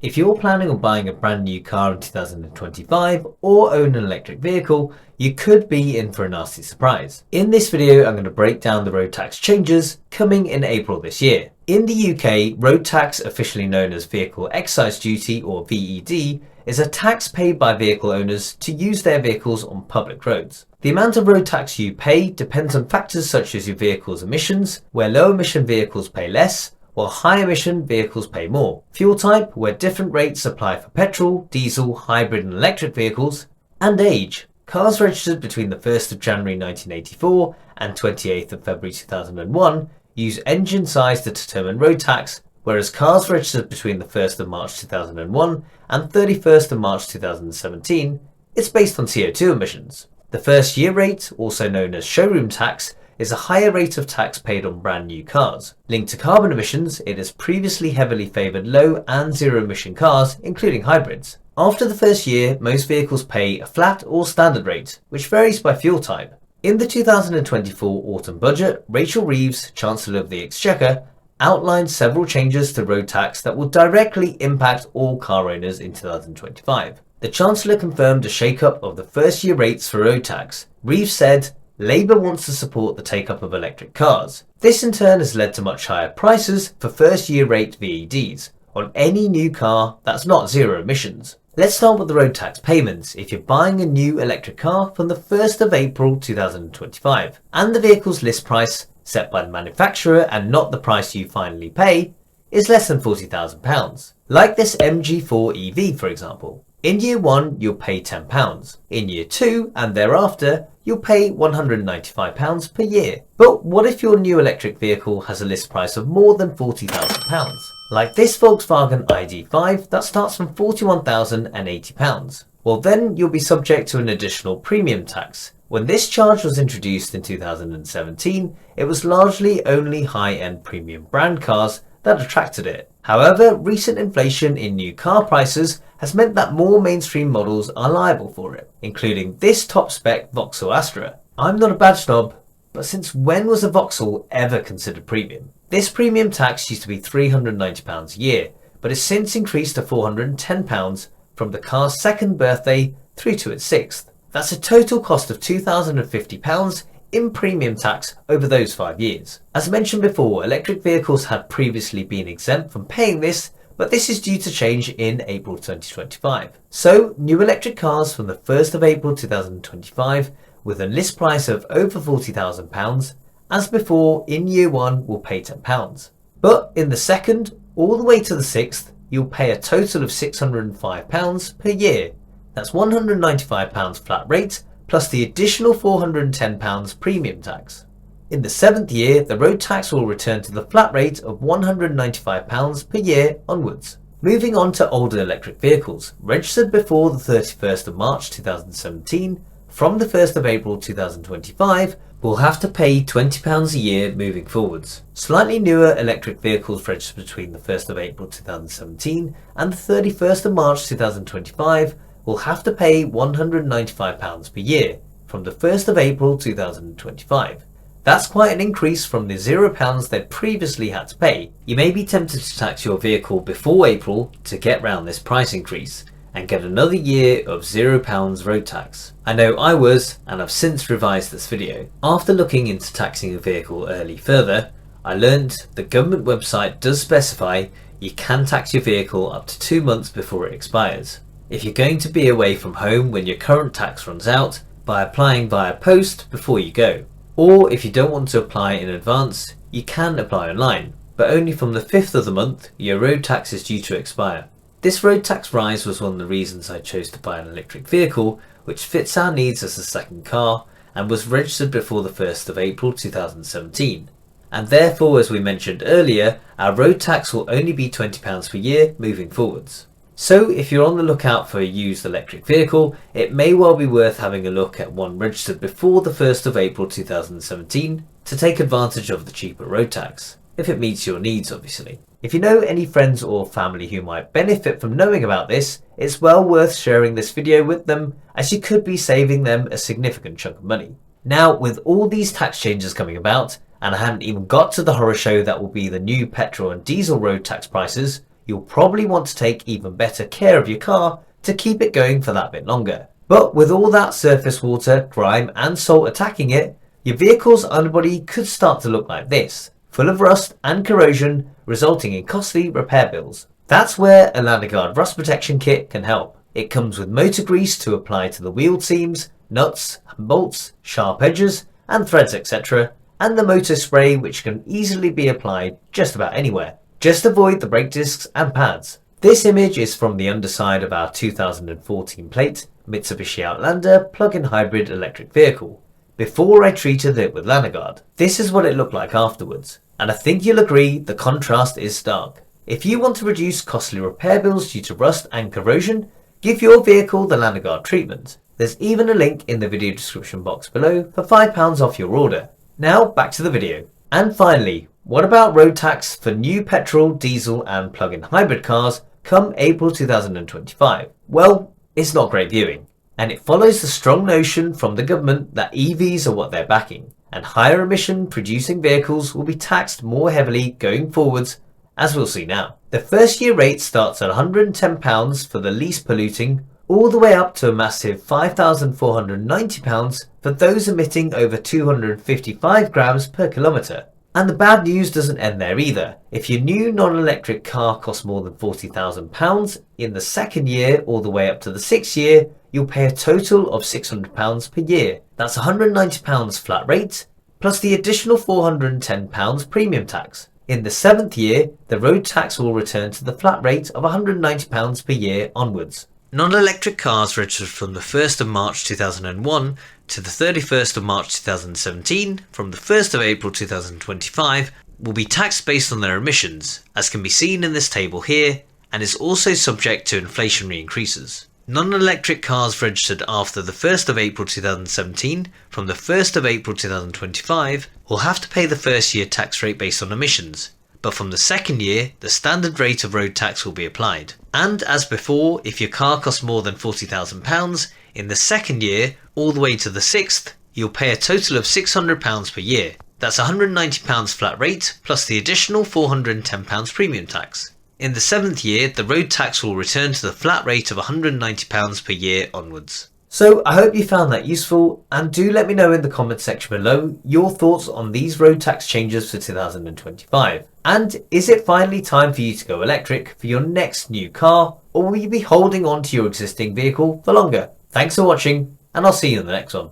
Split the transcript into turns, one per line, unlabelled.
If you're planning on buying a brand new car in 2025 or own an electric vehicle, you could be in for a nasty surprise. In this video, I'm going to break down the road tax changes coming in April this year. In the UK, road tax, officially known as Vehicle Excise Duty or VED, is a tax paid by vehicle owners to use their vehicles on public roads. The amount of road tax you pay depends on factors such as your vehicle's emissions, where low emission vehicles pay less, while high emission vehicles pay more. Fuel type, where different rates apply for petrol, diesel, hybrid and electric vehicles, and age. Cars registered between the 1st of January 1984 and 28th of February 2001 use engine size to determine road tax, whereas cars registered between the 1st of March 2001 and 31st of March 2017, it's based on CO2 emissions. The first year rate, also known as showroom tax, is a higher rate of tax paid on brand new cars. Linked to carbon emissions, it has previously heavily favoured low and zero emission cars, including hybrids. After the first year, most vehicles pay a flat or standard rate, which varies by fuel type. In the 2024 autumn budget, Rachel Reeves, Chancellor of the Exchequer, outlined several changes to road tax that will directly impact all car owners in 2025. The Chancellor confirmed a shake-up of the first year rates for road tax. Reeves said, Labour wants to support the take-up of electric cars. This in turn has led to much higher prices for first-year rate VEDs on any new car that's not zero emissions. Let's start with the road tax payments if you're buying a new electric car from the 1st of April 2025 and the vehicle's list price, set by the manufacturer and not the price you finally pay, is less than £40,000. Like this MG4 EV for example. In year 1 you'll pay £10. In year 2 and thereafter you'll pay £195 per year. But what if your new electric vehicle has a list price of more than £40,000? Like this Volkswagen ID.5 that starts from £41,080. Well then you'll be subject to an additional premium tax. When this charge was introduced in 2017, it was largely only high-end premium brand cars that attracted it. However, recent inflation in new car prices has meant that more mainstream models are liable for it, including this top-spec Vauxhall Astra. I'm not a badge snob, but since when was a Vauxhall ever considered premium? This premium tax used to be £390 a year, but has since increased to £410 from the car's second birthday through to its 6th. That's a total cost of £250 in premium tax over those 5 years. As mentioned before, electric vehicles had previously been exempt from paying this, but this is due to change in April 2025. So, new electric cars from the 1st of April 2025 with a list price of over £40,000, as before in year 1 will pay £10. But in the 2nd all the way to the 6th, you'll pay a total of £605 per year. That's £195 flat rate, plus the additional £410 premium tax. In the 7th year, the road tax will return to the flat rate of £195 per year onwards. Moving on to older electric vehicles, registered before the 31st of March 2017, from the 1st of April 2025, will have to pay £20 a year moving forwards. Slightly newer electric vehicles registered between the 1st of April 2017 and the 31st of March 2025 will have to pay £195 per year from the 1st of April 2025. That's quite an increase from the £0 they previously had to pay. You may be tempted to tax your vehicle before April to get round this price increase and get another year of £0 road tax. I know I was, and I've since revised this video. After looking into taxing a vehicle early further, I learned the government website does specify you can tax your vehicle up to 2 months before it expires. If you're going to be away from home when your current tax runs out, by applying via post before you go. Or if you don't want to apply in advance, you can apply online, but only from the 5th of the month your road tax is due to expire. This road tax rise was one of the reasons I chose to buy an electric vehicle which fits our needs as a second car and was registered before the 1st of April 2017. And therefore, as we mentioned earlier, our road tax will only be £20 per year moving forwards. So if you're on the lookout for a used electric vehicle, it may well be worth having a look at one registered before the 1st of April 2017 to take advantage of the cheaper road tax, if it meets your needs obviously. If you know any friends or family who might benefit from knowing about this, it's well worth sharing this video with them, as you could be saving them a significant chunk of money. Now, with all these tax changes coming about, and I haven't even got to the horror show that will be the new petrol and diesel road tax prices, you'll probably want to take even better care of your car to keep it going for that bit longer. But with all that surface water, grime and salt attacking it, your vehicle's underbody could start to look like this, full of rust and corrosion, resulting in costly repair bills. That's where a Lanoguard rust protection kit can help. It comes with motor grease to apply to the wheel seams, nuts and bolts, sharp edges and threads, etc., and the motor spray, which can easily be applied just about anywhere. Just avoid the brake discs and pads. This image is from the underside of our 2014 plate Mitsubishi Outlander plug-in hybrid electric vehicle, before I treated it with Lanoguard. This is what it looked like afterwards, and I think you'll agree the contrast is stark. If you want to reduce costly repair bills due to rust and corrosion, give your vehicle the Lanoguard treatment. There's even a link in the video description box below for £5 off your order. Now back to the video. And finally, what about road tax for new petrol, diesel and plug-in hybrid cars come April 2025? Well, it's not great viewing, and it follows the strong notion from the government that EVs are what they're backing, and higher emission producing vehicles will be taxed more heavily going forwards, as we'll see now. The first year rate starts at £110 for the least polluting, all the way up to a massive £5,490 for those emitting over 255 grams per kilometre. And the bad news doesn't end there either. If your new non-electric car costs more than £40,000 in the second year all the way up to the 6th year, you'll pay a total of £600 per year. That's £190 flat rate, plus the additional £410 premium tax. In the 7th year, the road tax will return to the flat rate of £190 per year onwards. Non-electric cars registered from the 1st of March 2001 to the 31st of March 2017 from the 1st of April 2025 will be taxed based on their emissions, as can be seen in this table here, and is also subject to inflationary increases. Non-electric cars registered after the 1st of April 2017 from the 1st of April 2025 will have to pay the first year tax rate based on emissions, but from the second year the standard rate of road tax will be applied. And as before, if your car costs more than £40,000, in the second year all the way to the 6th, you'll pay a total of £600 per year. That's £190 flat rate plus the additional £410 premium tax. In the 7th year, the road tax will return to the flat rate of £190 per year onwards. So I hope you found that useful, and do let me know in the comments section below your thoughts on these road tax changes for 2025. And is it finally time for you to go electric for your next new car, or will you be holding on to your existing vehicle for longer? Thanks for watching, and I'll see you in the next one.